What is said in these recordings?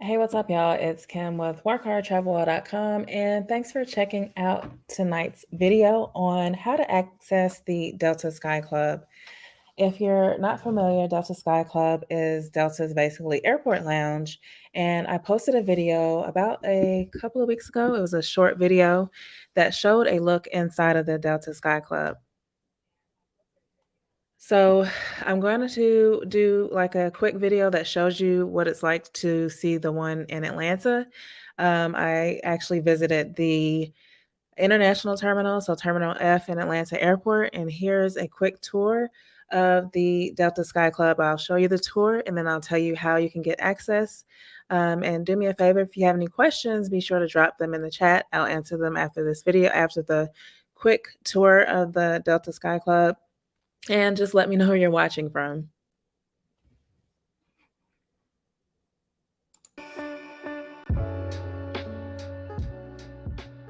Hey, what's up, y'all? It's Kim with workhardtravel.com, and thanks for checking out tonight's video on how to access the Delta Sky Club. If you're not familiar, Delta Sky Club is Delta's basically airport lounge, and I posted a video about a couple of weeks ago. It was a short video that showed a look inside of the Delta Sky Club. So I'm going to do like a quick video that shows you what it's like to see the one in Atlanta. I actually visited the international terminal, so Terminal F in Atlanta Airport, and here's a quick tour of the Delta Sky Club. I'll show you the tour and then I'll tell you how you can get access. And do me a favor, if you have any questions, be sure to drop them in the chat. I'll answer them after this video, after the quick tour of the Delta Sky Club. And just let me know where you're watching from.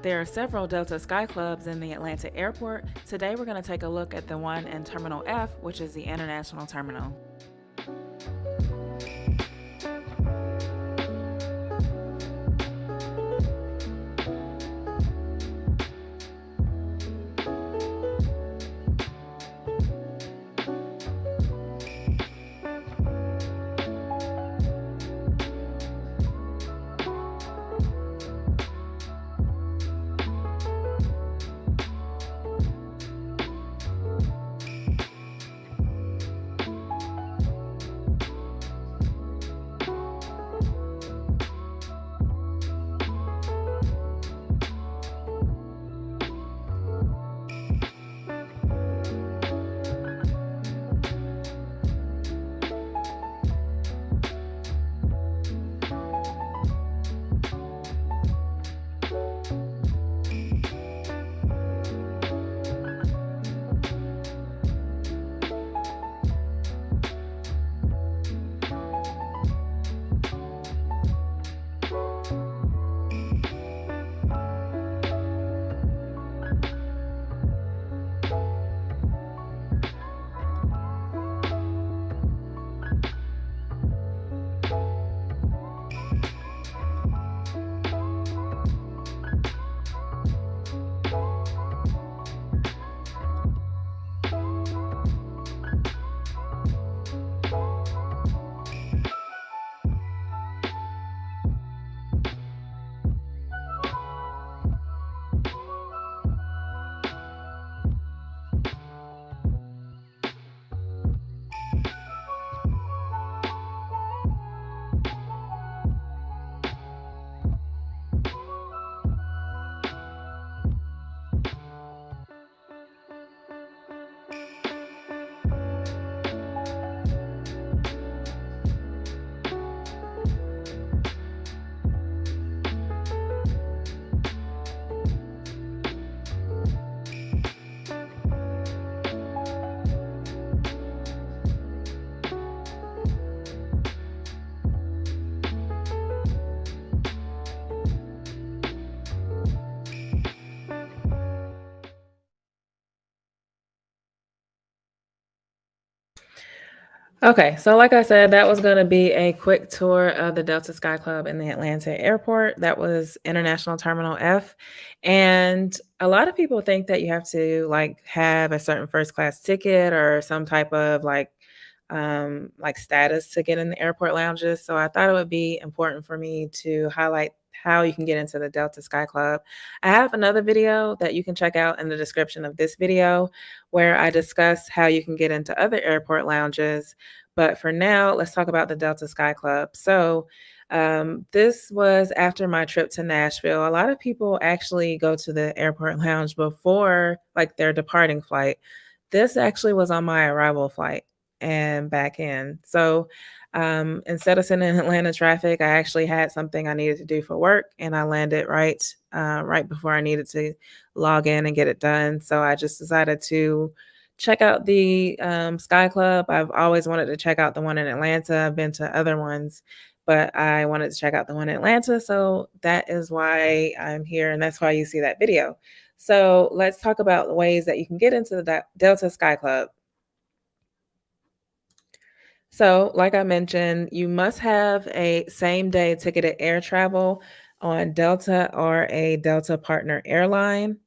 There are several Delta Sky Clubs in the Atlanta airport. Today we're going to take a look at the one in Terminal F, which is the international terminal. Okay, so like I said, that was going to be a quick tour of the Delta Sky Club in the Atlanta airport. That was International Terminal F. And a lot of people think that you have to like have a certain first class ticket or some type of like status to get in the airport lounges. So I thought it would be important for me to highlight how you can get into the Delta Sky Club. I have another video that you can check out in the description of this video where I discuss how you can get into other airport lounges. But for now, let's talk about the Delta Sky Club. So this was after my trip to Nashville. A lot of people actually go to the airport lounge before like their departing flight. This actually was on my arrival flight and back in. So instead of sitting in Atlanta traffic, I actually had something I needed to do for work, and I landed right before I needed to log in and get it done. So I just decided to check out the Sky Club. I've always wanted to check out the one in Atlanta. I've been to other ones, but I wanted to check out the one in Atlanta. So that is why I'm here, and that's why you see that video. So let's talk about the ways that you can get into the Delta Sky Club. So, like I mentioned, you must have a same day ticketed air travel on Delta or a Delta partner airline.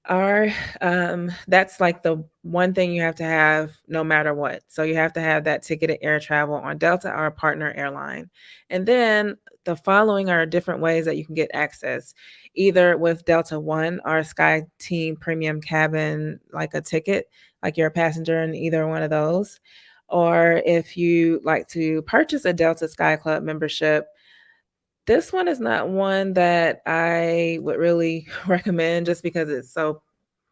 Are That's like the one thing you have to have no matter what. So you have to have that ticketed air travel on Delta or a partner airline. And then the following are different ways that you can get access, either with Delta One or Sky Team Premium Cabin, like a ticket, like you're a passenger in either one of those. Or if you like to purchase a Delta Sky Club membership, this one is not one that I would really recommend just because it's so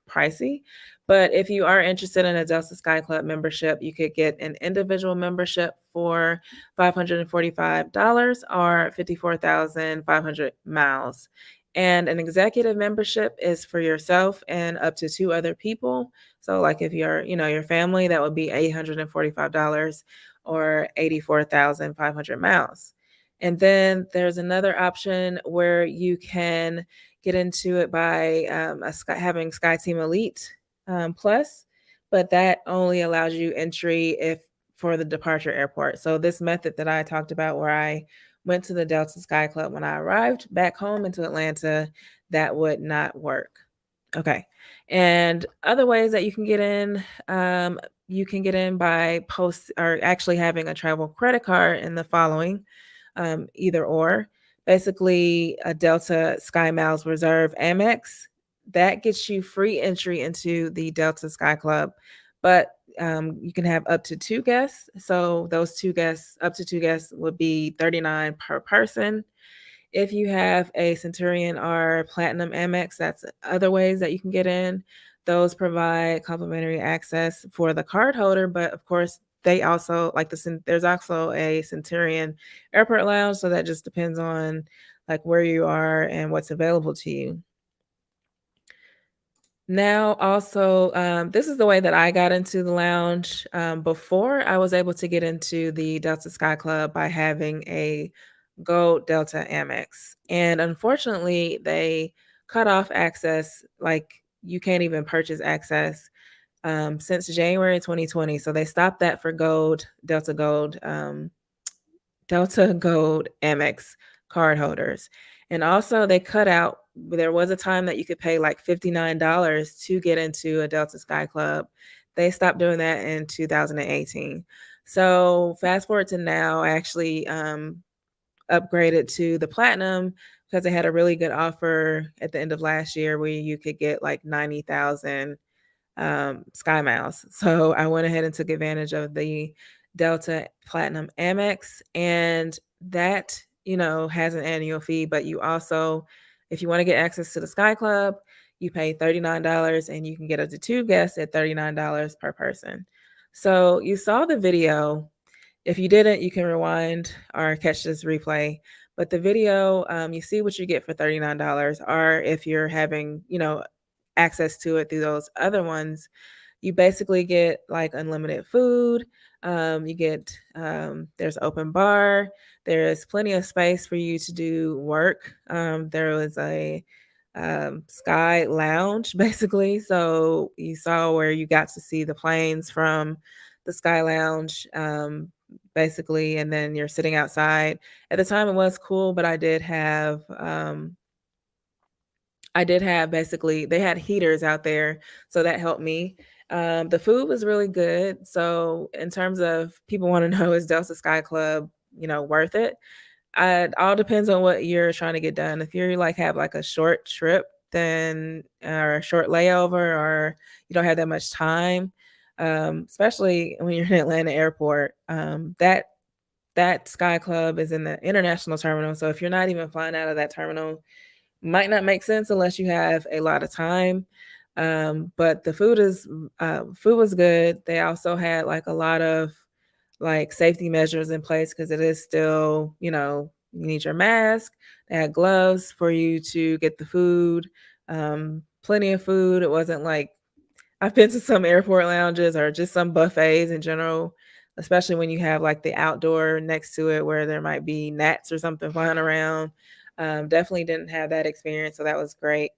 pricey. But if you are interested in a Delta Sky Club membership, you could get an individual membership for $545 or 54,500 miles. And an executive membership is for yourself and up to two other people. So like if you're, your family, that would be $845 or 84,500 miles. And then there's another option where you can get into it by having SkyTeam Elite Plus, but that only allows you entry if for the departure airport. So this method that I talked about, where I went to the Delta Sky Club when I arrived back home into Atlanta, that would not work. Okay. And other ways that you can get in by post or actually having a travel credit card in the following, either or. Basically, a Delta Sky Miles Reserve Amex that gets you free entry into the Delta Sky Club, but you can have up to two guests. So those two guests, up to two guests, would be 39 per person. If you have a Centurion or Platinum Amex, that's other ways that you can get in. Those provide complimentary access for the card holder, but of course, they also there's also a Centurion Airport Lounge, so that just depends on like where you are and what's available to you. Now, also, this is the way that I got into the lounge. Before, I was able to get into the Delta Sky Club by having a Gold Delta Amex. And unfortunately, they cut off access, like you can't even purchase access since January 2020. So they stopped that for Delta Gold Amex card holders. And also they cut out there was a time that you could pay like $59 to get into a Delta Sky Club. They stopped doing that in 2018. So fast forward to now, I actually upgraded to the platinum because they had a really good offer at the end of last year where you could get like 90,000 Sky Miles. So I went ahead and took advantage of the Delta Platinum Amex, and that has an annual fee. But you also, if you want to get access to the Sky Club, you pay $39, and you can get up to two guests at $39 per person. So you saw the video. If you didn't, you can rewind or catch this replay. But the video, you see what you get for $39. Or if you're having, access to it through those other ones, you basically get like unlimited food. You get there's open bar. There is plenty of space for you to do work. There was a sky lounge basically, so you saw where you got to see the planes from the sky lounge, basically, and then you're sitting outside. At the time, it was cool, but I did have basically they had heaters out there, so that helped me. The food was really good. So in terms of people want to know, is Delta Sky Club, worth it? It all depends on what you're trying to get done. If you're like have like a short trip, then or a short layover, or you don't have that much time, especially when you're in Atlanta Airport, that Sky Club is in the international terminal. So if you're not even flying out of that terminal, might not make sense unless you have a lot of time. But the food was good. They also had like a lot of like safety measures in place because it is still, you need your mask. They had gloves for you to get the food. Plenty of food. It wasn't like I've been to some airport lounges or just some buffets in general, especially when you have like the outdoor next to it where there might be gnats or something flying around. Definitely didn't have that experience, so that was great.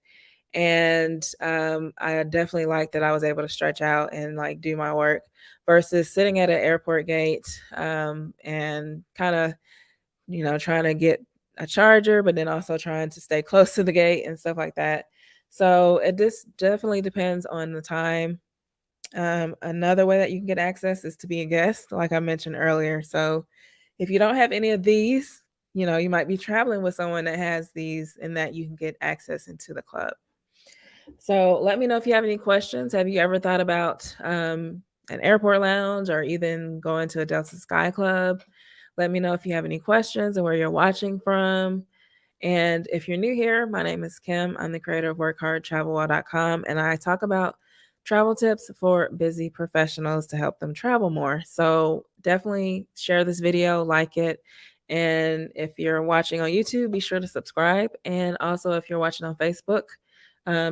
And I definitely like that I was able to stretch out and like do my work versus sitting at an airport gate and kind of, trying to get a charger, but then also trying to stay close to the gate and stuff like that. So it just definitely depends on the time. Another way that you can get access is to be a guest, like I mentioned earlier. So if you don't have any of these, you might be traveling with someone that has these and that you can get access into the club. So let me know if you have any questions. Have you ever thought about an airport lounge or even going to a Delta Sky Club? Let me know if you have any questions and where you're watching from. And if you're new here, my name is Kim. I'm the creator of workhardtravelwell.com, and I talk about travel tips for busy professionals to help them travel more. So definitely share this video, like it. And if you're watching on YouTube, be sure to subscribe. And also, if you're watching on Facebook,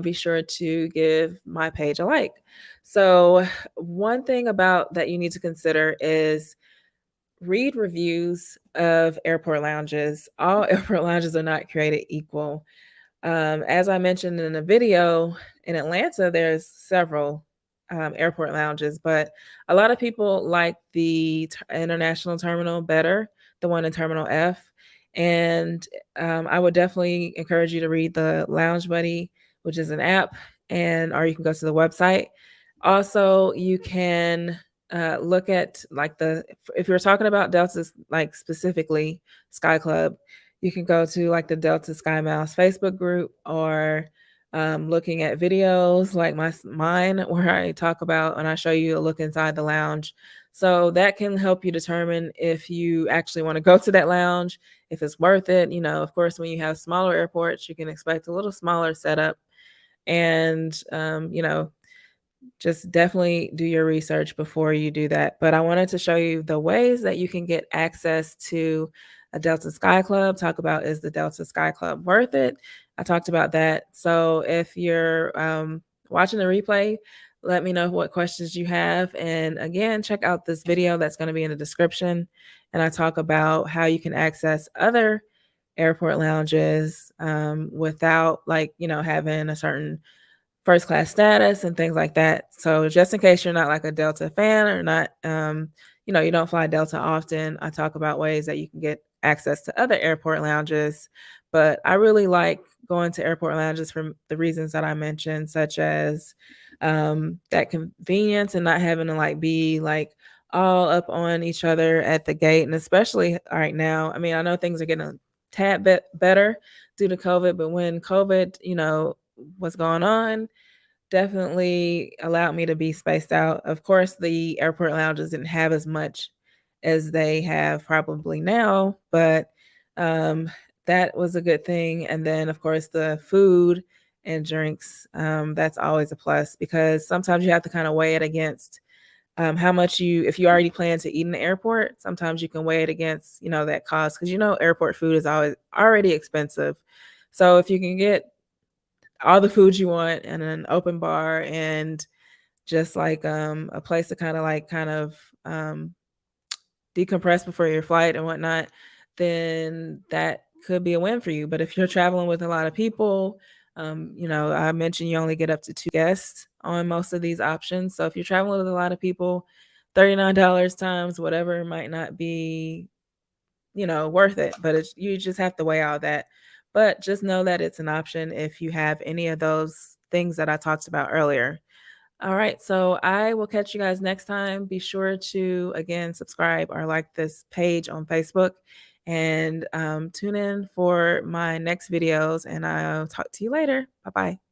be sure to give my page a like. So, one thing about that you need to consider is read reviews of airport lounges. All airport lounges are not created equal. As I mentioned in the video, in Atlanta, there's several airport lounges, but a lot of people like the international terminal better, the one in Terminal F. And I would definitely encourage you to read the Lounge Buddy, which is an app, and or you can go to the website. Also, you can look at like if you're talking about Delta's like specifically Sky Club, you can go to like the Delta Sky Miles Facebook group or looking at videos like mine where I talk about and I show you a look inside the lounge. So that can help you determine if you actually want to go to that lounge, if it's worth it. Of course, when you have smaller airports, you can expect a little smaller setup. And, just definitely do your research before you do that. But I wanted to show you the ways that you can get access to a Delta Sky Club. Talk about, is the Delta Sky Club worth it? I talked about that. So if you're watching the replay, let me know what questions you have. And again, check out this video that's going to be in the description. And I talk about how you can access other airport lounges without having a certain first class status and things like that. So just in case you're not like a Delta fan or not, you don't fly Delta often, I talk about ways that you can get access to other airport lounges. But I really like going to airport lounges for the reasons that I mentioned, such as that convenience and not having to like be like all up on each other at the gate. And especially right now, I mean, I know things are getting a tad bit better due to COVID, but when COVID, was going on, definitely allowed me to be spaced out. Of course, the airport lounges didn't have as much as they have probably now, but that was a good thing. And then, of course, the food and drinks, that's always a plus because sometimes you have to kind of weigh it against how much if you already plan to eat in the airport, sometimes you can weigh it against, that cost because, airport food is always already expensive. So if you can get all the food you want and an open bar and just like a place to kind of decompress before your flight and whatnot, then that could be a win for you. But if you're traveling with a lot of people, I mentioned you only get up to 2 guests on most of these options. So if you're traveling with a lot of people, $39 times whatever might not be, worth it. But you just have to weigh all that. But just know that it's an option if you have any of those things that I talked about earlier. All right, so I will catch you guys next time. Be sure to, again, subscribe or like this page on Facebook and tune in for my next videos, and I'll talk to you later. Bye-bye.